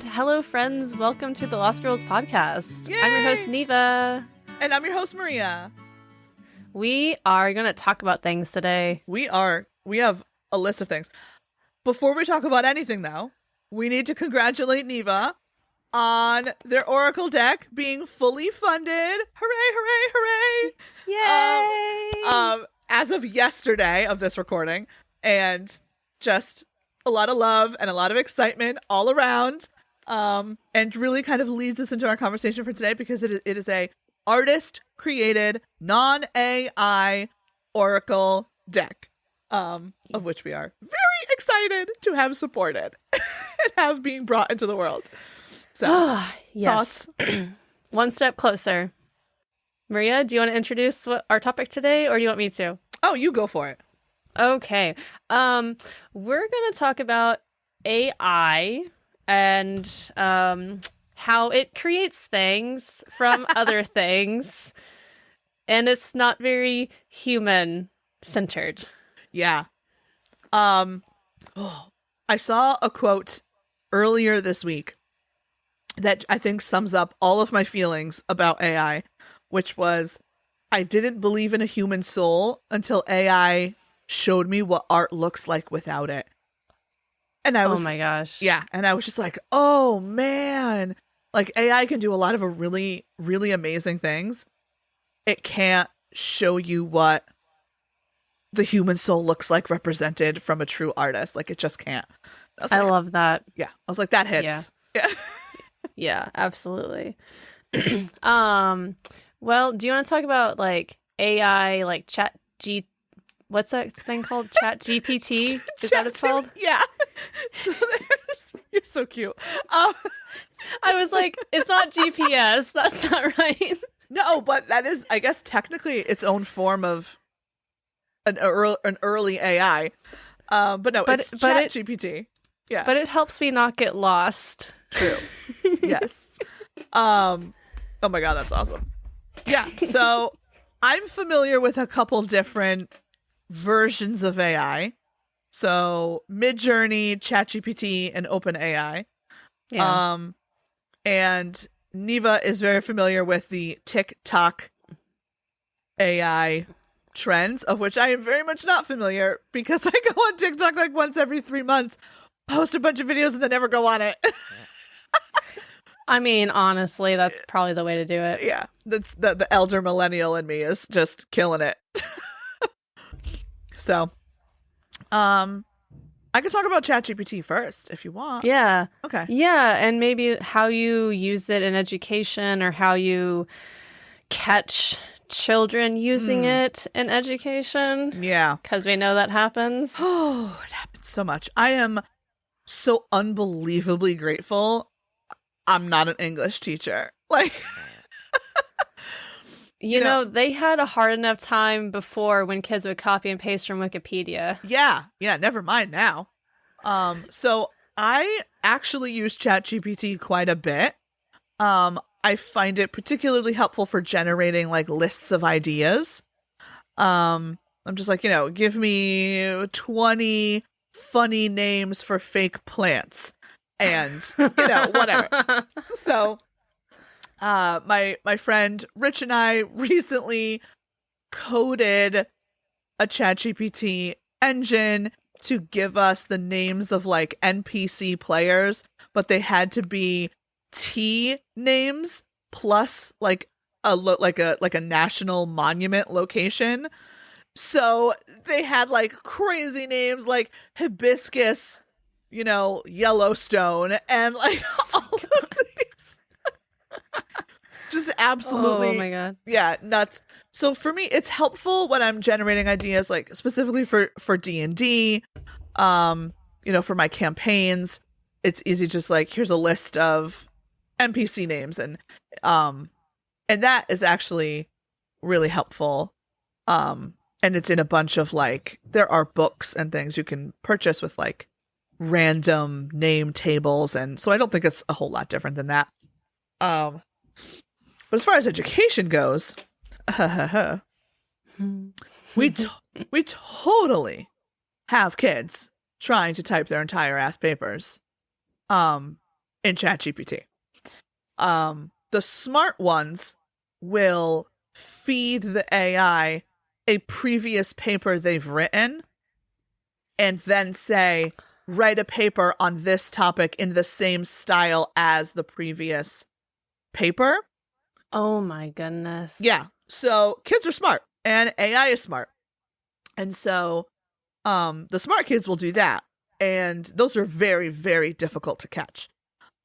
And hello, friends. Welcome to the Lost Girls podcast. Yay! I'm your host, Neva. And I'm your host, Maria. We are going to talk about things today. We have a list of things. Before we talk about anything, though, we need to congratulate Neva on their Oracle deck being fully funded. Hooray, hooray, hooray! Yay! As of yesterday of this recording, and just a lot of love and a lot of excitement all around, and really kind of leads us into our conversation for today because it is a artist-created, non-AI Oracle deck, of which we are very excited to have supported and have being brought into the world. So, yes. One step closer. Maria, do you want to introduce our topic today, or do you want me to? Oh, you go for it. Okay. We're going to talk about AI and how it creates things from other things, and it's not very human-centered. Yeah. I saw a quote earlier this week that I think sums up all of my feelings about AI, which was, I didn't believe in a human soul until AI showed me what art looks like without it. And I was, oh my gosh. Yeah. And I was just like, oh man, like AI can do a lot of really, really amazing things. It can't show you what the human soul looks like represented from a true artist. Like, it just can't. I love that. Yeah. I was like, that hits. Yeah. Yeah, absolutely. Well, do you want to talk about like AI, like what's that thing called? Chat GPT? Is that what it's called? Yeah. So you're so cute. I was like, it's not GPS. That's not right. No, but that is, I guess, technically its own form of an early AI. But no, it's Chat GPT. Yeah. But it helps me not get lost. True. Yes. Oh my God, that's awesome. Yeah. So I'm familiar with a couple different versions of AI. So Midjourney, ChatGPT, and OpenAI. Yeah. And Neva is very familiar with the TikTok AI trends, of which I am very much not familiar because I go on TikTok like once every 3 months, post a bunch of videos, and then never go on it. I mean, honestly, that's probably the way to do it. Yeah, that's the elder millennial in me is just killing it. So, I could talk about ChatGPT first if you want. Yeah. Okay. Yeah, and maybe how you use it in education or how you catch children using it in education. Yeah. Because we know that happens. Oh, it happens so much. I am so unbelievably grateful I'm not an English teacher. Like, you know, they had a hard enough time before when kids would copy and paste from Wikipedia. Yeah, never mind now. So I actually use ChatGPT quite a bit. I find it particularly helpful for generating like lists of ideas. I'm just like, give me 20 funny names for fake plants and, whatever. So my friend Rich and I recently coded a ChatGPT engine to give us the names of like NPC players, but they had to be T names plus like a national monument location. So they had like crazy names like Hibiscus, Yellowstone, and like all of these. Just absolutely. Oh my God. Yeah, nuts. So for me, it's helpful when I'm generating ideas, like specifically for D&D, for my campaigns. It's easy, just like, here's a list of NPC names, and that is actually really helpful. And it's in a bunch of like, there are books and things you can purchase with like random name tables, and so I don't think it's a whole lot different than that. But as far as education goes, we totally have kids trying to type their entire ass papers. in ChatGPT. The smart ones will feed the AI a previous paper they've written and then say, write a paper on this topic in the same style as the previous paper. Oh my goodness. Yeah. So kids are smart and AI is smart. And so the smart kids will do that. And those are very, very difficult to catch.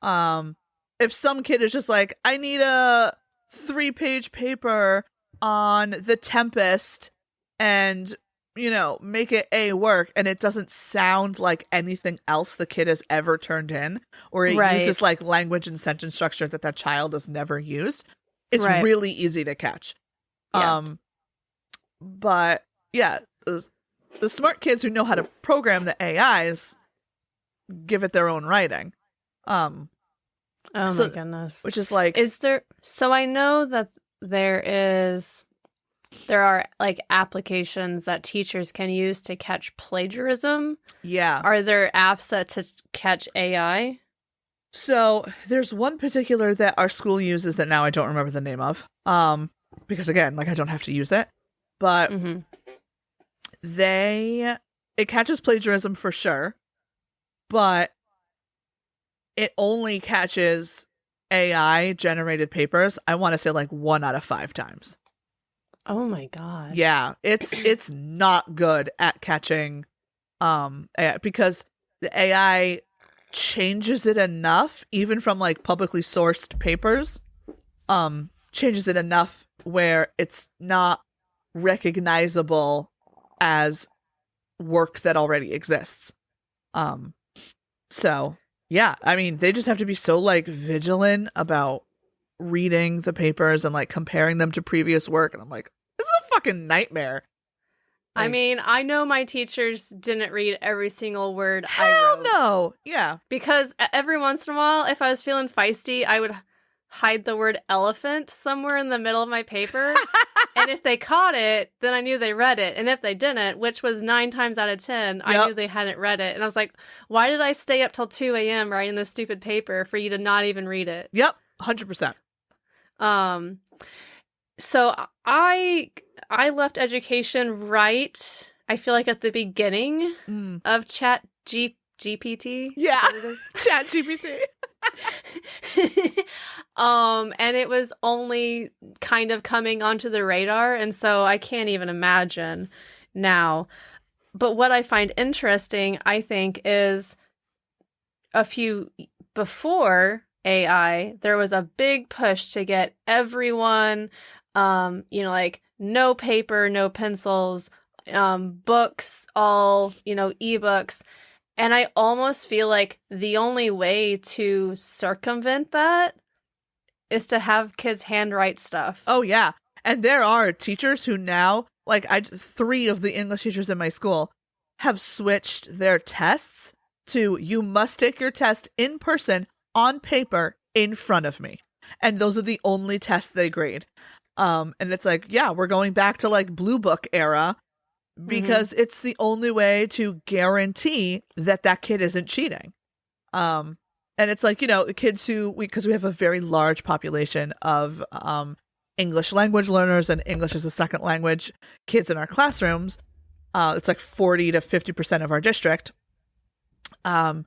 If some kid is just like, I need a 3-page paper on the Tempest and, you know, make it work, and it doesn't sound like anything else the kid has ever turned in, or it uses like language and sentence structure that child has never used, it's really easy to catch. Yeah. But yeah, the smart kids who know how to program the AIs give it their own writing. Oh my goodness. Which is like, so I know that there are like applications that teachers can use to catch plagiarism. Yeah. Are there apps that to catch AI? So there's one particular that our school uses that now I don't remember the name of. Because again, like I don't have to use it. But it catches plagiarism for sure. But it only catches AI generated papers, I want to say like 1 out of 5 times. Oh my god. Yeah, it's not good at catching AI, because the AI changes it enough, even from like publicly sourced papers, changes it enough where it's not recognizable as work that already exists. So yeah, I mean, they just have to be so like vigilant about reading the papers and like comparing them to previous work. And I'm like, this is a fucking nightmare. Like, I mean, I know my teachers didn't read every single word I hell wrote. no. Yeah. Because every once in a while, if I was feeling feisty, I would hide the word elephant somewhere in the middle of my paper. And if they caught it, then I knew they read it. And if they didn't, which was 9 times out of 10, I knew they hadn't read it. And I was like, why did I stay up till 2 a.m. writing this stupid paper for you to not even read it? Yep. 100%. So I left education right, I feel like, at the beginning of GPT. Yeah. Chat GPT. And it was only kind of coming onto the radar, and so I can't even imagine now. But what I find interesting, I think, is before AI, there was a big push to get everyone, like no paper, no pencils, books, all, ebooks. And I almost feel like the only way to circumvent that is to have kids handwrite stuff. Oh, yeah. And there are teachers who now, like 3 of the English teachers in my school have switched their tests to, you must take your test in person on paper in front of me. And those are the only tests they grade. And it's like, yeah, we're going back to like Blue Book era, because it's the only way to guarantee that kid isn't cheating. And it's like, the kids because we have a very large population of English language learners and English as a second language kids in our classrooms. It's like 40 to 50% of our district have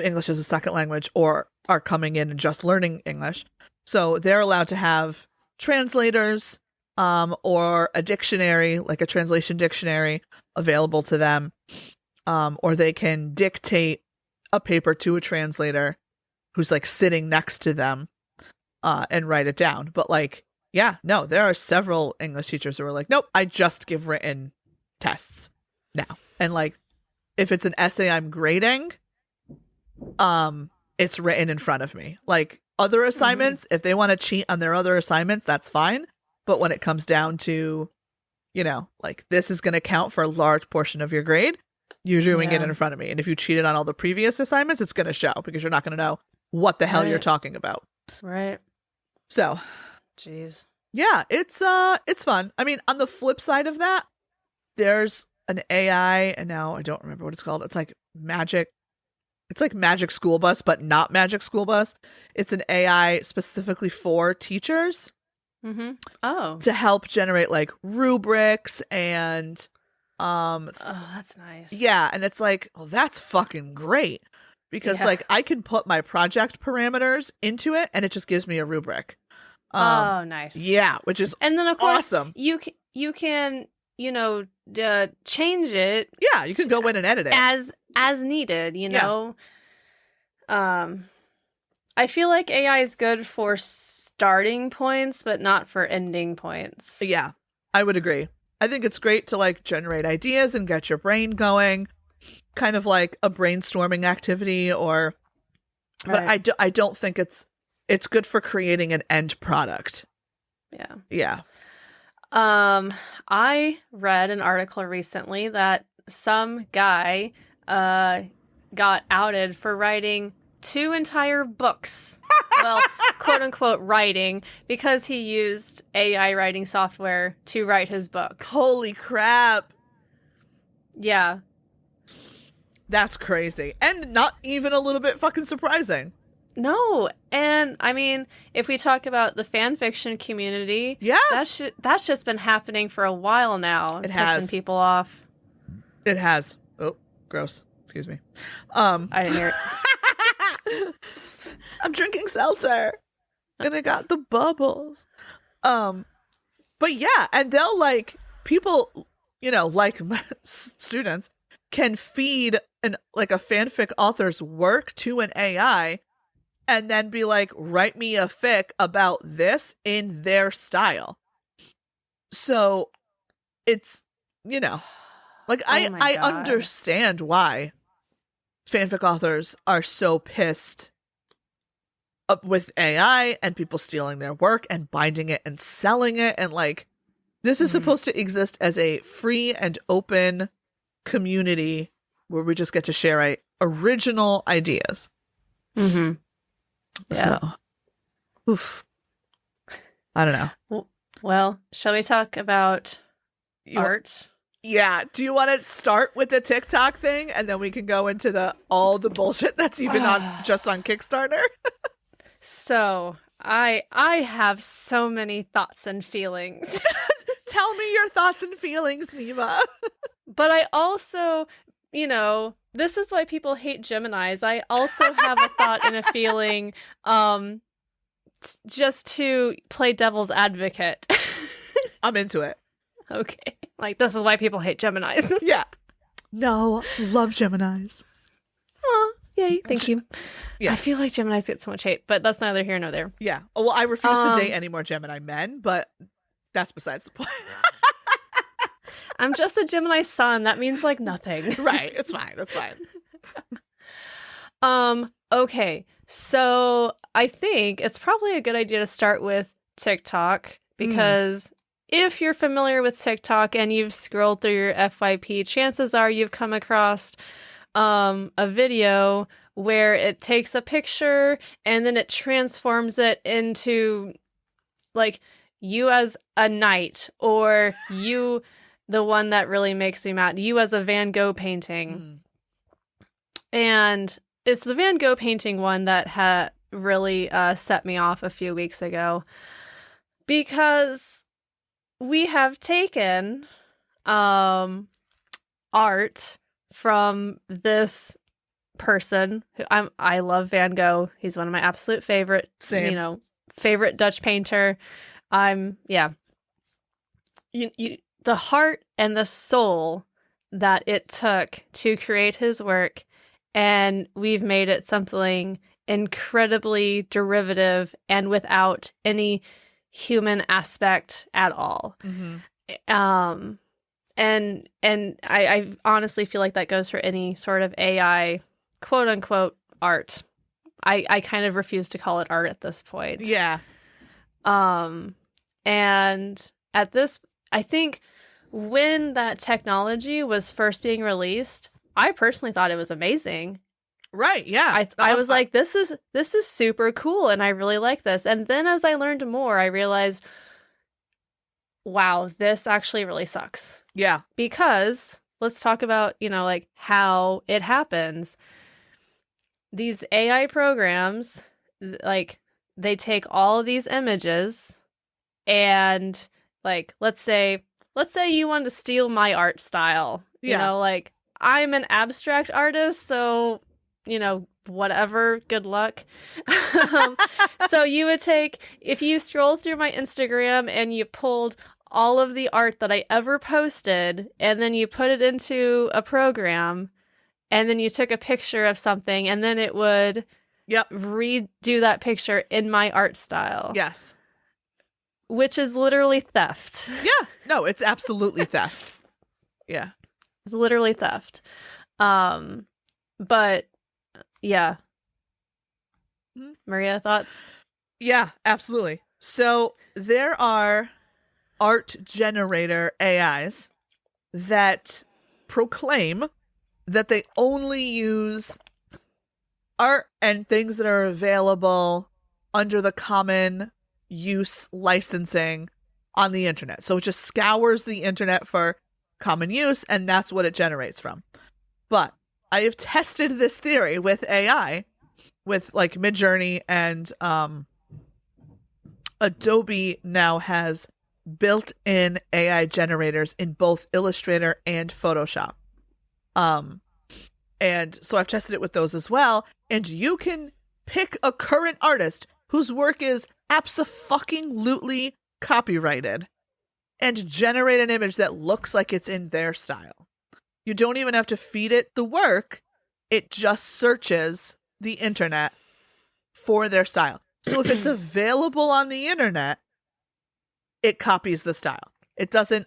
English as a second language or are coming in and just learning English. So they're allowed to have translators or a dictionary, like a translation dictionary, available to them. Or they can dictate a paper to a translator who's like sitting next to them and write it down. But like, yeah, no, there are several English teachers who are like, nope, I just give written tests now. And like, if it's an essay I'm grading, it's written in front of me. Like other assignments, if they want to cheat on their other assignments, that's fine. But when it comes down to, like this is going to count for a large portion of your grade, you're doing it in front of me. And if you cheated on all the previous assignments, it's going to show, because you're not going to know what the hell you're talking about. Right. So, jeez. Yeah, it's fun. I mean, on the flip side of that, there's an AI, and now I don't remember what it's called. It's like magic. it's like Magic School Bus, but not Magic School Bus. It's an AI specifically for teachers Mm-hmm. Oh. to help generate like rubrics and Oh, that's nice. yeah, and it's like, well, that's fucking great because Yeah. like I can put my project parameters into it and it just gives me a rubric. Oh, nice. Yeah, which is And then of course awesome. you can change it Yeah, you can go in and edit it. as needed, you know. I feel like AI is good for starting points but not for ending points. Yeah, I would agree. I think it's great to like generate ideas and get your brain going, kind of like a brainstorming activity or Right. but I don't think it's good for creating an end product. Yeah. Yeah. I read an article recently that some guy got outed for writing 2 entire books. Well, quote unquote writing, because he used AI writing software to write his books. Holy crap. Yeah. That's crazy. And not even a little bit fucking surprising. No, and I mean, if we talk about the fan fiction community, Yeah. that's just been happening for a while now. It has. Pissing people off. It has. Oh, gross. Excuse me. I didn't hear it. I'm drinking seltzer. And I got the bubbles. But yeah, and they'll like people, like students can feed a fanfic author's work to an AI and then be like, write me a fic about this in their style. So it's, like Oh my I God. understand why fanfic authors are so pissed up with AI and people stealing their work and binding it and selling it. And like, this is supposed to exist as a free and open community where we just get to share original ideas. Mm-hmm. Yeah. So, oof. I don't know. Well, shall we talk about art? Yeah. Do you want to start with the TikTok thing and then we can go into all the bullshit that's even just on Kickstarter? So, I have so many thoughts and feelings. Tell me your thoughts and feelings, Neva. But I also, this is why people hate Geminis. I also have a thought and a feeling just to play devil's advocate. I'm into it. Okay. Like, this is why people hate Geminis. Yeah. No, love Geminis. Aw, yay, thank you. Yeah. I feel like Geminis get so much hate, but that's neither here nor there. Yeah. Oh, well, I refuse to date any more Gemini men, but that's besides the point. I'm just a Gemini sun. That means like nothing. Right. It's fine. It's fine. Okay. So I think it's probably a good idea to start with TikTok because if you're familiar with TikTok and you've scrolled through your FYP, chances are you've come across a video where it takes a picture and then it transforms it into like you as a knight or you, the one that really makes me mad, you as a Van Gogh painting. And it's the Van Gogh painting one that had really set me off a few weeks ago because we have taken art from this person who I love Van Gogh. He's one of my absolute favorite, Same. Favorite Dutch painter. The heart and the soul that it took to create his work, and we've made it something incredibly derivative and without any human aspect at all. And I honestly feel like that goes for any sort of AI quote unquote art. I kind of refuse to call it art at this point. Yeah. And at this, I think when that technology was first being released, I personally thought it was amazing. Right. Yeah. I was like, this is super cool, and I really like this. And then as I learned more, I realized, wow, this actually really sucks. Yeah. Because let's talk about, like how it happens. these AI programs, like, they take all of these images and, like, let's say you wanted to steal my art style. You Yeah. know, like, I'm an abstract artist, so, whatever, good luck. um, so you would take, if you scroll through my Instagram and you pulled all of the art that I ever posted, and then you put it into a program, and then you took a picture of something, and then it would Yep. redo that picture in my art style. Yes. Which is literally theft. Yeah. No, it's absolutely theft. Yeah. It's literally theft. But yeah. Maria, thoughts? Yeah, absolutely. So there are art generator AIs that proclaim that they only use art and things that are available under the common use licensing on the internet. So it just scours the internet for common use, and that's what it generates from. But I have tested this theory with AI, with like Midjourney, and Adobe now has built-in AI generators in both Illustrator and Photoshop. And so I've tested it with those as well, and you can pick a current artist whose work is abso-fucking-lutely copyrighted and generate an image that looks like it's in their style. You don't even have to feed it the work. It just searches the internet for their style. So if it's available on the internet, it copies the style. It doesn't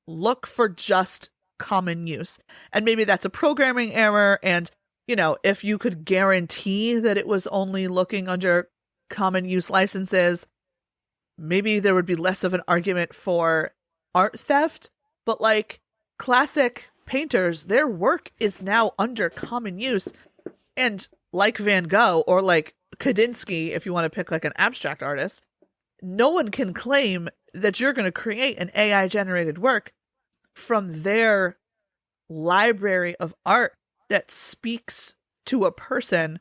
look for just common use. And maybe that's a programming error, and if you could guarantee that it was only looking under common use licenses, maybe there would be less of an argument for art theft. But like classic painters, their work is now under common use, and like Van Gogh or like Kandinsky, if you want to pick like an abstract artist, no one can claim that you're going to create an AI generated work from their library of art that speaks to a person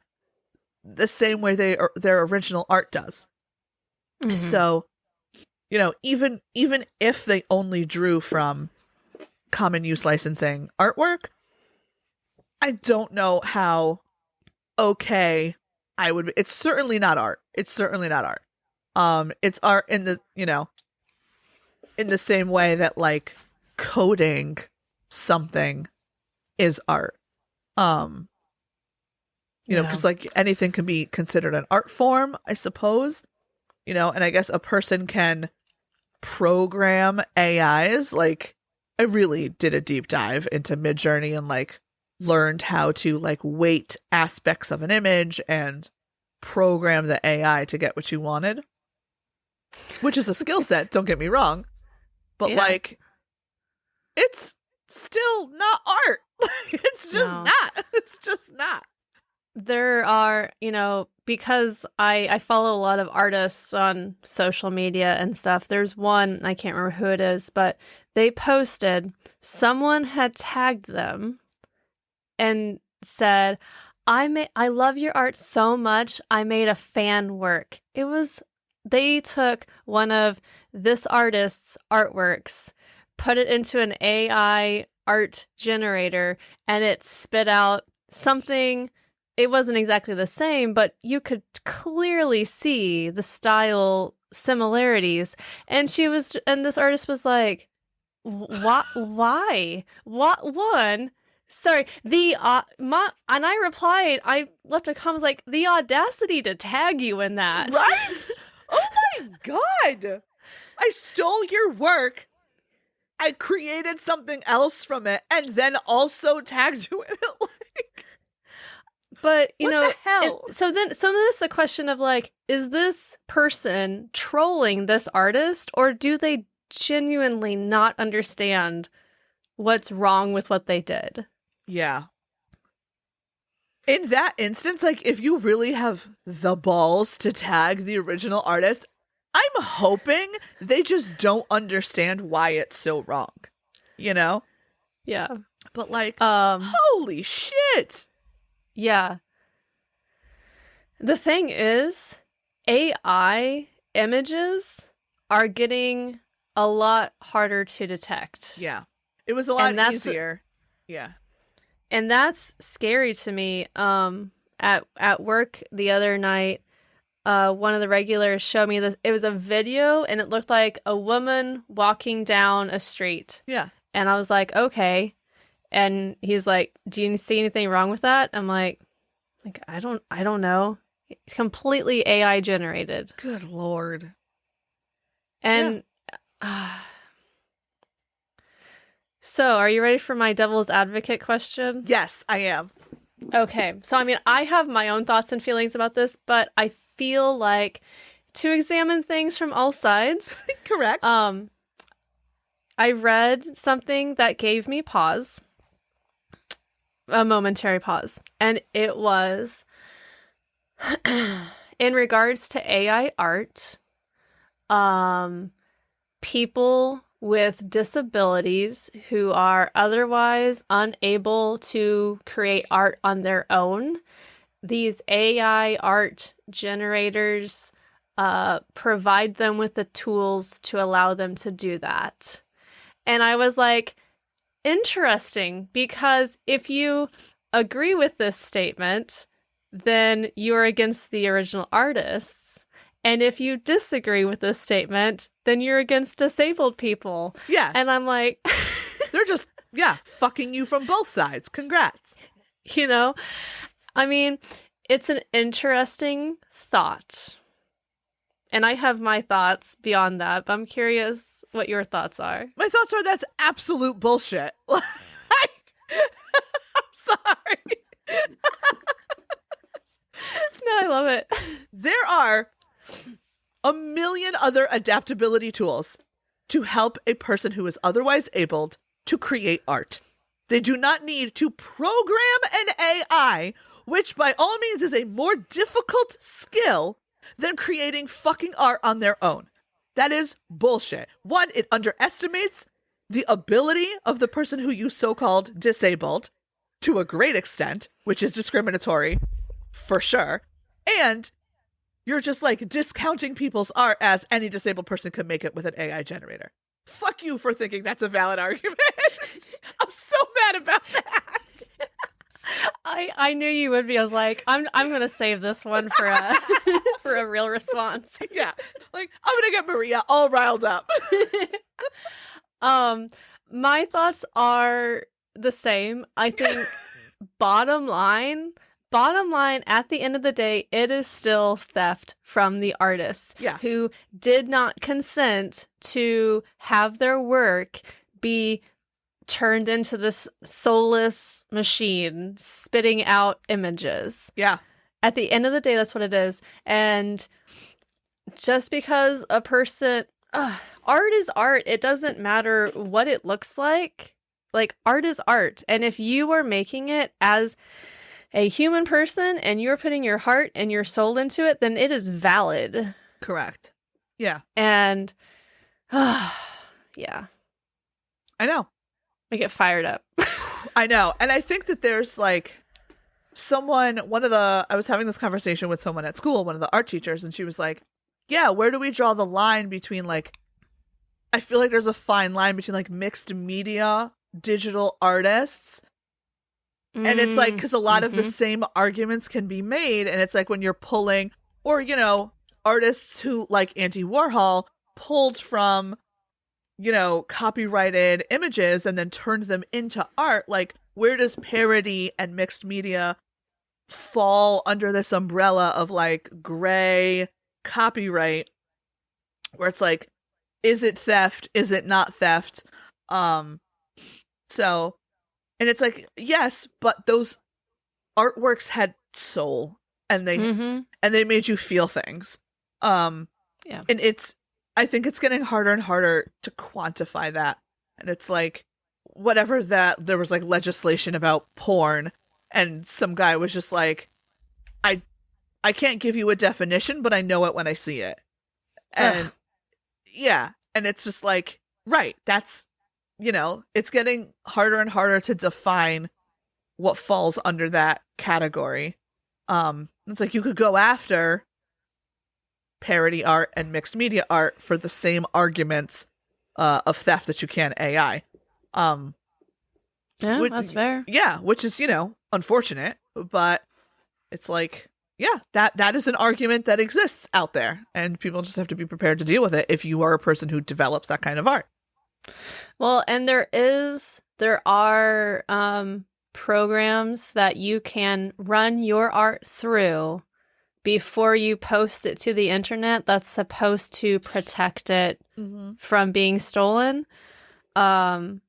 the same way their original art does. Mm-hmm. So, even if they only drew from common use licensing artwork, I don't know how okay I would be. It's certainly not art. It's art in the, in the same way that like coding something is art. Because like anything can be considered an art form, I suppose. And I guess a person can program AIs. Like, I really did a deep dive into Midjourney and like learned how to like weight aspects of an image and program the AI to get what you wanted, which is a skill set, don't get me wrong, but like it's still not art. It's just not. There are, because I follow a lot of artists on social media and stuff. There's one, I can't remember who it is, but they posted, someone had tagged them and said, I love your art so much, I made a fan work. They took one of this artist's artworks, put it into an AI art generator, and it spit out something. It wasn't exactly the same, but you could clearly see the style similarities. And this artist was like, "What? Why? What one?" Sorry, and I replied, I left a comment like, the audacity to tag you in that. Right? Oh my God. I stole your work. I created something else from it and then also tagged you in it. Like, but what the hell? So then it's a question of like, is this person trolling this artist, or do they genuinely not understand what's wrong with what they did? Yeah. In that instance, like, if you really have the balls to tag the original artist, I'm hoping they just don't understand why it's so wrong. Yeah. But like, holy shit. Yeah. The thing is, AI images are getting a lot harder to detect. Yeah. It was a lot And that's easier. Yeah. and that's scary to me. At work the other night, one of the regulars showed me this. It was a video, and it looked like a woman walking down a street. Yeah. And I was like, okay. And he's like, "Do you see anything wrong with that?" I'm like, I don't know. Completely AI generated. Good Lord. And so, are you ready for my devil's advocate question? Yes, I am. Okay. So, I mean, I have my own thoughts and feelings about this, but I feel like to examine things from all sides. Correct. I read something that gave me pause, a momentary pause, and it was in regards to AI art, people with disabilities who are otherwise unable to create art on their own. These AI art generators provide them with the tools to allow them to do that. And I was like, interesting, because if you agree with this statement, then you're against the original artists. And if you disagree with this statement, then you're against disabled people. Yeah. And I'm like, they're just, fucking you from both sides. Congrats. You know, I mean, it's an interesting thought. And I have my thoughts beyond that, but I'm curious what your thoughts are. My thoughts are that's absolute bullshit. I'm sorry. No, I love it. There are a million other adaptability tools to help a person who is otherwise abled to create art. They do not need to program an AI, which by all means is a more difficult skill than creating fucking art on their own. That is bullshit. One, it underestimates the ability of the person who you so-called disabled to a great extent, which is discriminatory for sure. And you're just like discounting people's art as any disabled person could make it with an AI generator. Fuck you for thinking that's a valid argument. I'm so mad about that. I knew you would be. I was like, I'm gonna save this one for a for a real response. Yeah. Like, I'm gonna get Maria all riled up. My thoughts are the same. I think bottom line, at the end of the day, it is still theft from the artists who did not consent to have their work be turned into this soulless machine spitting out images. Yeah. At the end of the day, that's what it is. And just because a person... art is art. It doesn't matter what it looks like. Like, art is art. And if you are making it as a human person and you're putting your heart and your soul into it, then it is valid. Correct. Yeah. And, yeah. I know. I get fired up. I know. And I think that there's like I was having this conversation with someone at school, one of the art teachers, and she was like, yeah, where do we draw the line between like, I feel like there's a fine line between like mixed media digital artists. And it's like, because a lot of the same arguments can be made. And it's like when you're pulling, or, you know, artists who like Andy Warhol pulled from, you know, copyrighted images and then turned them into art. Like, where does parody and mixed media fall under this umbrella of like gray copyright, where it's like, is it theft? Is it not theft? So, and it's like, yes, but those artworks had soul and they made you feel things. And I think it's getting harder and harder to quantify that. And it's like, whatever that, there was like legislation about porn, and some guy was just like, I can't give you a definition, but I know it when I see it. And and it's just like, right, that's, you know, it's getting harder and harder to define what falls under that category. Not It's like you could go after parody art and mixed media art for the same arguments of theft that you can AI. Yeah, that's fair. Yeah, which is, unfortunate, but it's like, yeah, that is an argument that exists out there, and people just have to be prepared to deal with it if you are a person who develops that kind of art. Well, and there are programs that you can run your art through before you post it to the internet that's supposed to protect it from being stolen. I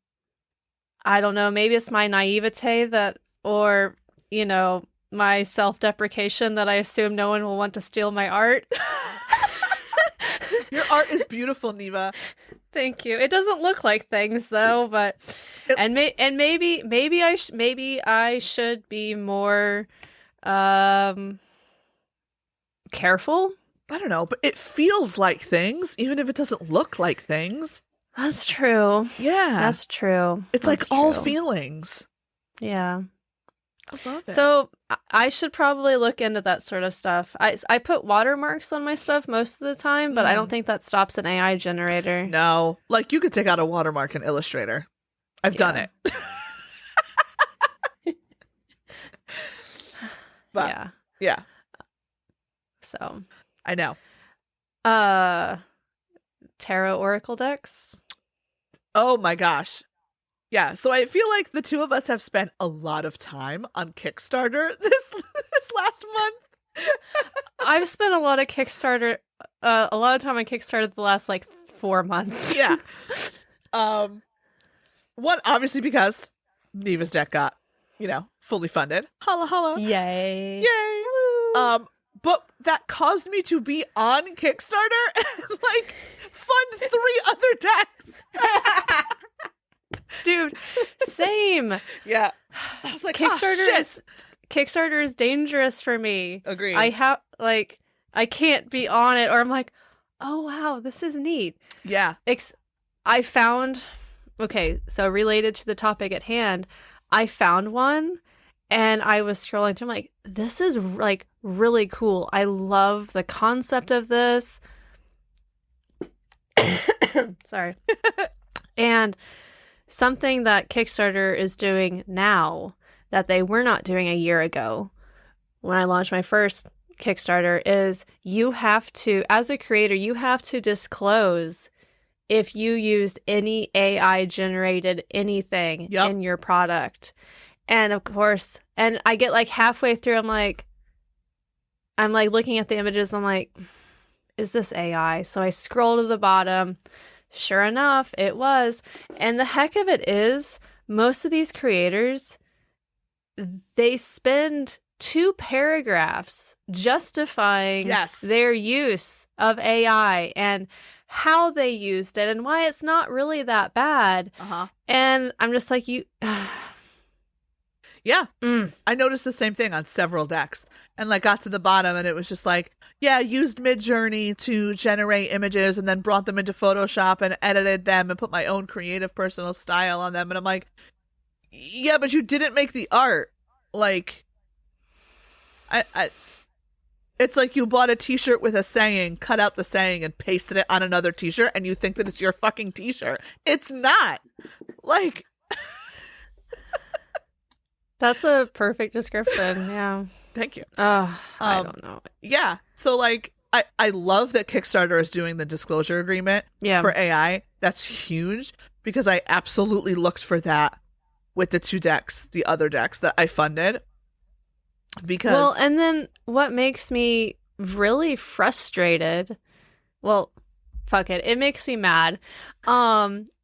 don't know, maybe it's my naivete or my self-deprecation that I assume no one will want to steal my art. Your art is beautiful, Neva. Thank you. It doesn't look like things though, but maybe I should be more careful. I don't know, but it feels like things, even if it doesn't look like things. That's true. Yeah, that's true. It's like all feelings. Yeah. I love it. So I should probably look into that sort of stuff. I put watermarks on my stuff most of the time, but I don't think that stops an AI generator. No. Like, you could take out a watermark in Illustrator. I've done it. But, yeah. So. I know. Tarot Oracle decks. Oh my gosh. Yeah, so I feel like the two of us have spent a lot of time on Kickstarter this last month. I've spent a lot of time on Kickstarter the last 4 months. Yeah. One, obviously because Neva's deck got, fully funded. Holla holla. Yay. Yay. Woo. But that caused me to be on Kickstarter and fund 3 other decks. Dude, same. Yeah. I was like, Kickstarter is dangerous for me. Agreed. I have I can't be on it, or I'm like, oh wow, this is neat. Yeah. I found, okay, so related to the topic at hand, I found one and I was scrolling through, I'm like, this is really cool. I love the concept of this. Sorry. And something that Kickstarter is doing now that they were not doing a year ago when I launched my first Kickstarter is you have to, as a creator, you have to disclose if you used any AI generated anything in your product. And of course, and I get halfway through, I'm looking at the images, I'm like, is this AI? So I scroll to the bottom. Sure enough, it was. And the heck of it is, most of these creators, they spend 2 paragraphs justifying their use of AI and how they used it and why it's not really that bad. And I'm just like, you... Yeah. I noticed the same thing on several decks and got to the bottom and it was just used Midjourney to generate images and then brought them into Photoshop and edited them and put my own creative personal style on them. And I'm like, yeah, but you didn't make the art. It's like you bought a t-shirt with a saying, cut out the saying and pasted it on another t-shirt and you think that it's your fucking t-shirt. It's not. That's a perfect description. Yeah. Thank you. I don't know. Yeah. So I love that Kickstarter is doing the disclosure agreement for AI. That's huge because I absolutely looked for that with the 2 decks, the other decks that I funded. Because well, and then what makes me really frustrated, well, fuck it, it makes me mad,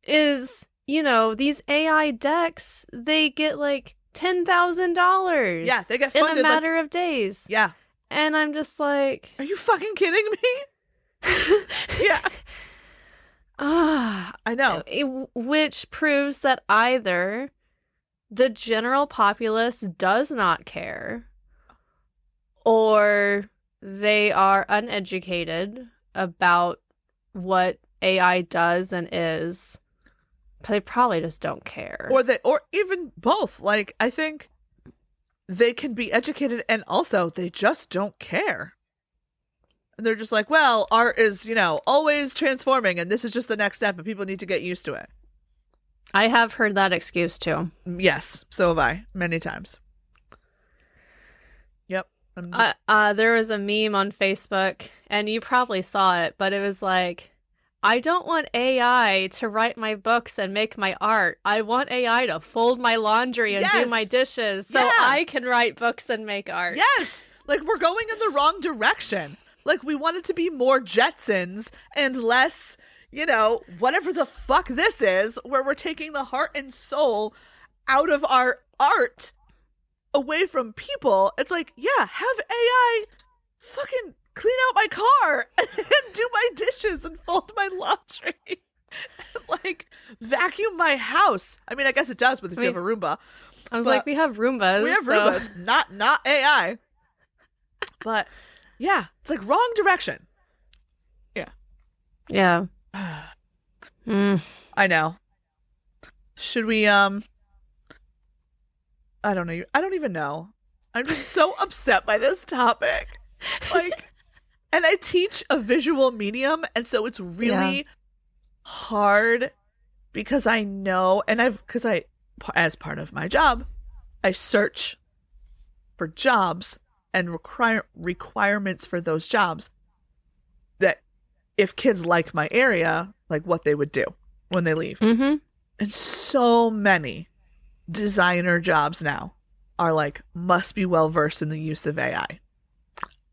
is, these AI decks, they get $10,000. Yeah, they get funded in a matter of days. Yeah. And I'm just like, are you fucking kidding me? Yeah. I know. Which proves that either the general populace does not care or they are uneducated about what AI does and is. But they probably just don't care. Or even both. I think they can be educated, and also they just don't care. And they're just like, well, art is, always transforming, and this is just the next step, and people need to get used to it. I have heard that excuse too. Yes, so have I, many times. Yep. There was a meme on Facebook, and you probably saw it, but it was like, I don't want AI to write my books and make my art. I want AI to fold my laundry and do my dishes so I can write books and make art. Yes! Like, we're going in the wrong direction. Like, we want it to be more Jetsons and less, whatever the fuck this is, where we're taking the heart and soul out of our art away from people. It's like, yeah, have AI fucking clean out my car and do my dishes and fold my laundry and, like, vacuum my house. I mean, I guess it does with if you have a Roomba. I was like, we have Roombas. We have Roombas, not AI. But yeah, it's like wrong direction. Yeah. Yeah. I know. Should we I don't know. I don't even know. I'm just so upset by this topic. Like, and I teach a visual medium, and so it's really hard because I know, and as part of my job, I search for jobs and requirements for those jobs that if kids like my area, like what they would do when they leave. Mm-hmm. And so many designer jobs now are like, must be well versed in the use of AI.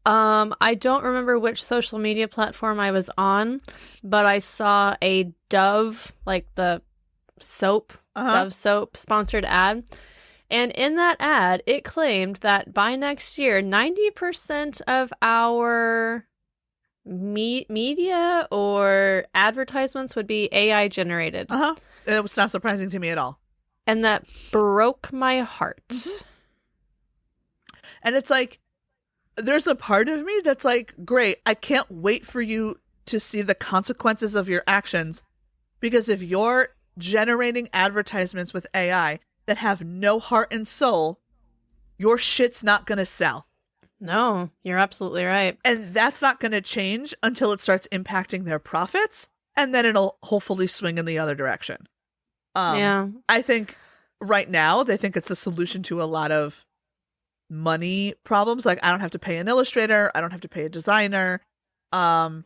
I don't remember which social media platform I was on, but I saw a Dove, like the soap, Dove soap sponsored ad. And in that ad, it claimed that by next year, 90% of our media or advertisements would be AI generated. It was not surprising to me at all. And that broke my heart. Mm-hmm. And it's like, there's a part of me that's like, great, I can't wait for you to see the consequences of your actions. Because if you're generating advertisements with AI that have no heart and soul, your shit's not going to sell. No, you're absolutely right. And that's not going to change until it starts impacting their profits. And then it'll hopefully swing in the other direction. I think right now they think it's the solution to a lot of money problems. Like, I don't have to pay an illustrator. I don't have to pay a designer. I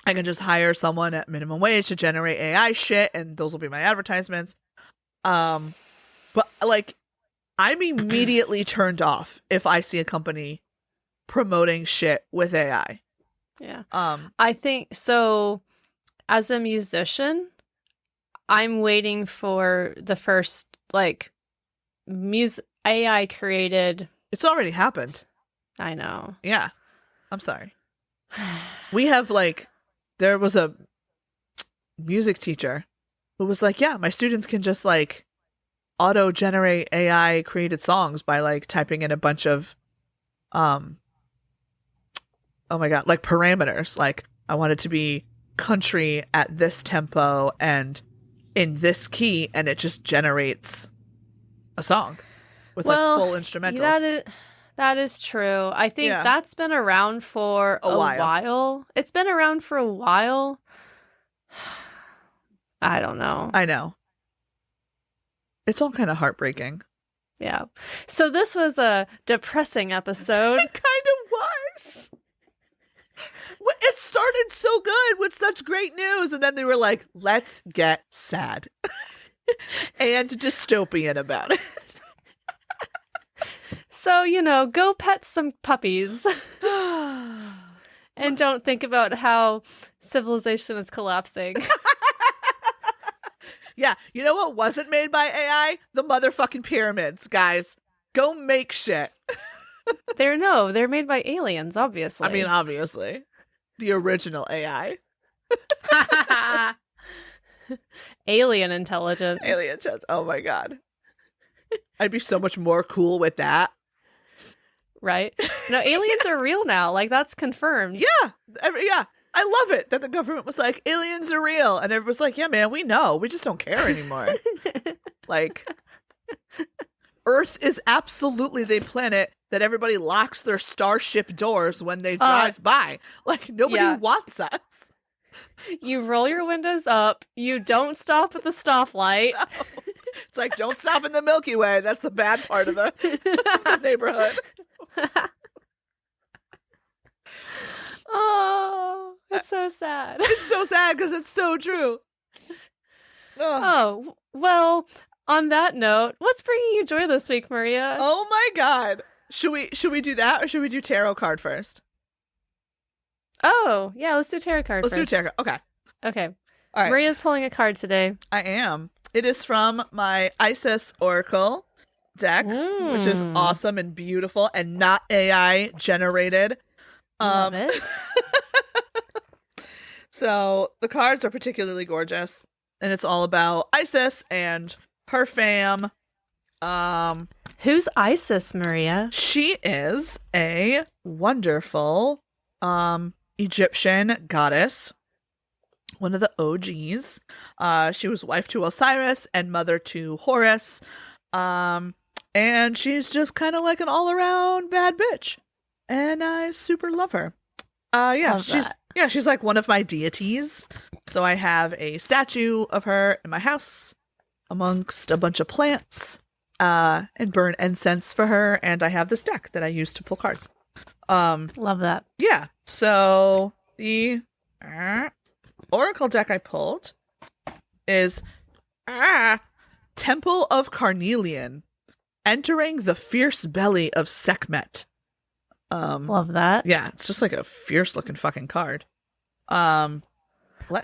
can just hire someone at minimum wage to generate AI shit, and those will be my advertisements. But like, I'm immediately turned off if I see a company promoting shit with AI. Yeah. I think so. As a musician, I'm waiting for the first like AI created. It's already happened. I know. Yeah. I'm sorry. We have there was a music teacher who was like, yeah, my students can just like auto generate AI created songs by like typing in a bunch of oh my God, like parameters. Like, I want it to be country at this tempo and in this key, and it just generates a song with like full instrumentals. That is true. I think that's been around for a while. It's been around for a while. I don't know. I know. It's all kind of heartbreaking. Yeah. So this was a depressing episode. It kind of was. It started so good with such great news, and then they were like, let's get sad and dystopian about it. So, go pet some puppies and don't think about how civilization is collapsing. Yeah, you know what wasn't made by AI? The motherfucking pyramids, guys. Go make shit. They're made by aliens, obviously. I mean, obviously. The original AI. Alien intelligence. Alien intelligence. Oh my God. I'd be so much more cool with that. Right? No, aliens are real now. Like, that's confirmed. Yeah. Yeah. I love it that the government was like, aliens are real. And everyone's like, yeah, man, we know. We just don't care anymore. Like, Earth is absolutely the planet that everybody locks their starship doors when they drive by. Like, nobody wants us. You roll your windows up. You don't stop at the stoplight. No. It's like, don't stop in the Milky Way. That's the bad part of the neighborhood. Oh, it's so sad. It's so sad because it's so true. Oh, well, on that note, what's bringing you joy this week, Maria? Oh my God. Should we do that, or should we do tarot card first? Oh, yeah, let's do tarot card Let's first. do tarot. Okay. Okay. All right. Maria's pulling a card today. I am. It is from my Isis Oracle deck, which is awesome and beautiful and not AI generated. Love it. So the cards are particularly gorgeous, and it's all about Isis and her fam. Who's Isis, Maria? She is a wonderful Egyptian goddess, one of the OGs. She was wife to Osiris and mother to Horus. And she's just kind of like an all-around bad bitch. And I super love her. She's like one of my deities. So I have a statue of her in my house amongst a bunch of plants, and burn incense for her, and I have this deck that I use to pull cards. Love that. Yeah. So the Oracle deck I pulled is Temple of Carnelian, entering the fierce belly of Sekhmet. Love that. Yeah, it's just like a fierce looking fucking card. I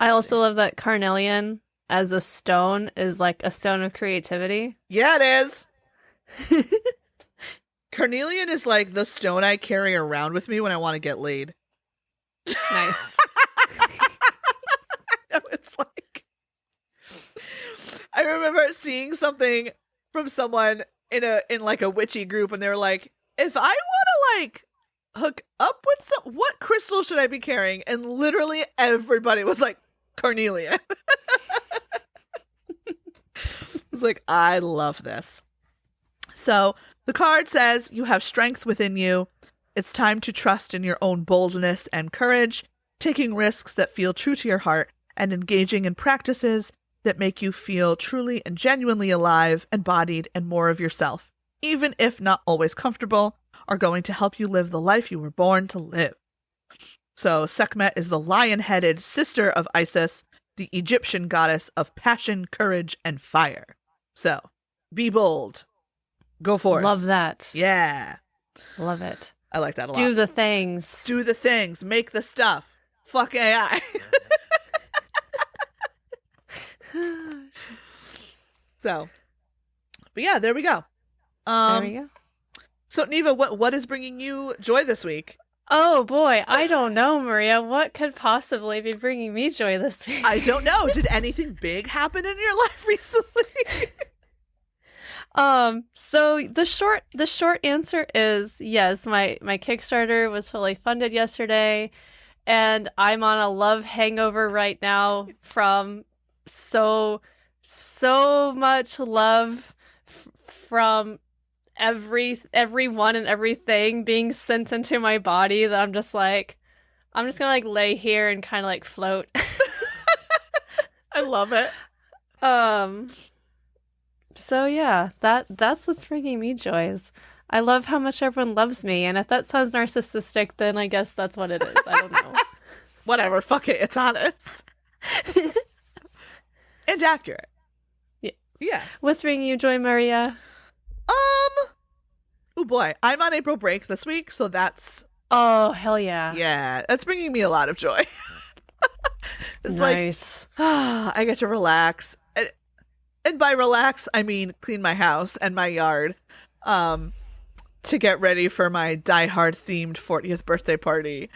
also love that carnelian as a stone is like a stone of creativity. Yeah, it is. Carnelian is like the stone I carry around with me when I want to get laid. Nice. It's like, I remember seeing something from someone in like a witchy group, and they were like, if I want to like hook up with what crystal should I be carrying? And literally everybody was like, carnelian. It's like, I love this. So the card says you have strength within you. It's time to trust in your own boldness and courage, taking risks that feel true to your heart, and engaging in practices that make you feel truly and genuinely alive, embodied, and more of yourself, even if not always comfortable, are going to help you live the life you were born to live. So Sekhmet is the lion-headed sister of Isis, the Egyptian goddess of passion, courage, and fire. So be bold. Go forth. Love that. Yeah. Love it. I like that a lot. Do the things. Do the things. Make the stuff. Fuck AI. So, but yeah, there we go. There we go. So Neva, what is bringing you joy this week? Oh boy, I don't know, Maria. What could possibly be bringing me joy this week? I don't know. Did anything big happen in your life recently? So the short answer is yes, my Kickstarter was totally funded yesterday, and I'm on a love hangover right now from so much love from everyone and everything being sent into my body that I'm just gonna like lay here and kind of like float. I love it. So yeah, that's what's bringing me joys. I love how much everyone loves me, and if that sounds narcissistic, then I guess that's what it is. I don't know. Whatever, fuck it, it's honest. And accurate. Yeah. What's bringing you joy, Maria? Oh boy, I'm on April break this week, so that's... Oh, hell yeah. Yeah, that's bringing me a lot of joy. It's nice. like, I get to relax. And by relax, I mean clean my house and my yard, to get ready for my Die Hard themed 40th birthday party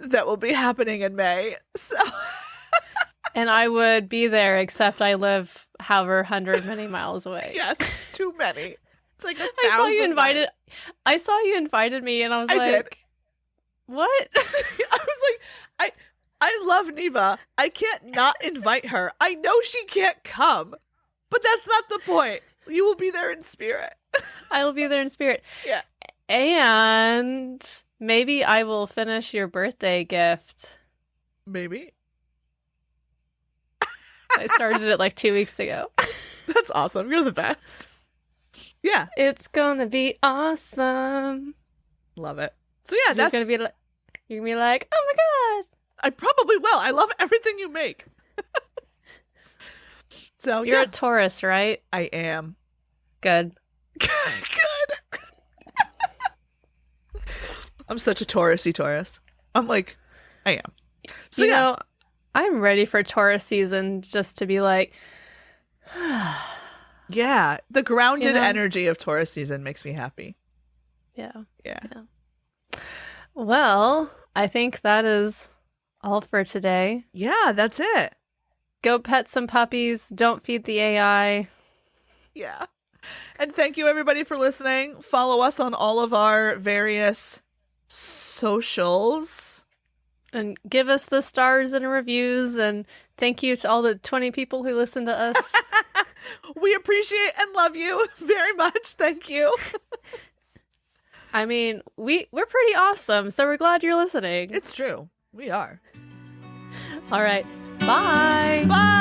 that will be happening in May. So... And I would be there, except I live however 100 many miles away. Yes, too many. It's like 1,000. I saw you invited me, and I was I like, did. What? I was like, I love Neva. I can't not invite her. I know she can't come, but that's not the point. You will be there in spirit. I will be there in spirit. Yeah. And maybe I will finish your birthday gift. Maybe. I started it like 2 weeks ago. That's awesome. You're the best. Yeah. It's gonna be awesome. Love it. So yeah, You're gonna be like, oh my god. I probably will. I love everything you make. So You're a Taurus, right? I am. Good. Good. I'm such a Taurus-y Taurus. I'm like, I am. So you know, I'm ready for Taurus season just to be like, yeah, the grounded energy of Taurus season makes me happy. Yeah. Yeah. Well, I think that is all for today. Yeah, that's it. Go pet some puppies. Don't feed the AI. Yeah. And thank you everybody for listening. Follow us on all of our various socials. And give us the stars and reviews. And thank you to all the 20 people who listen to us. We appreciate and love you very much. Thank you. I mean, we're pretty awesome. So we're glad you're listening. It's true. We are. All right. Bye. Bye.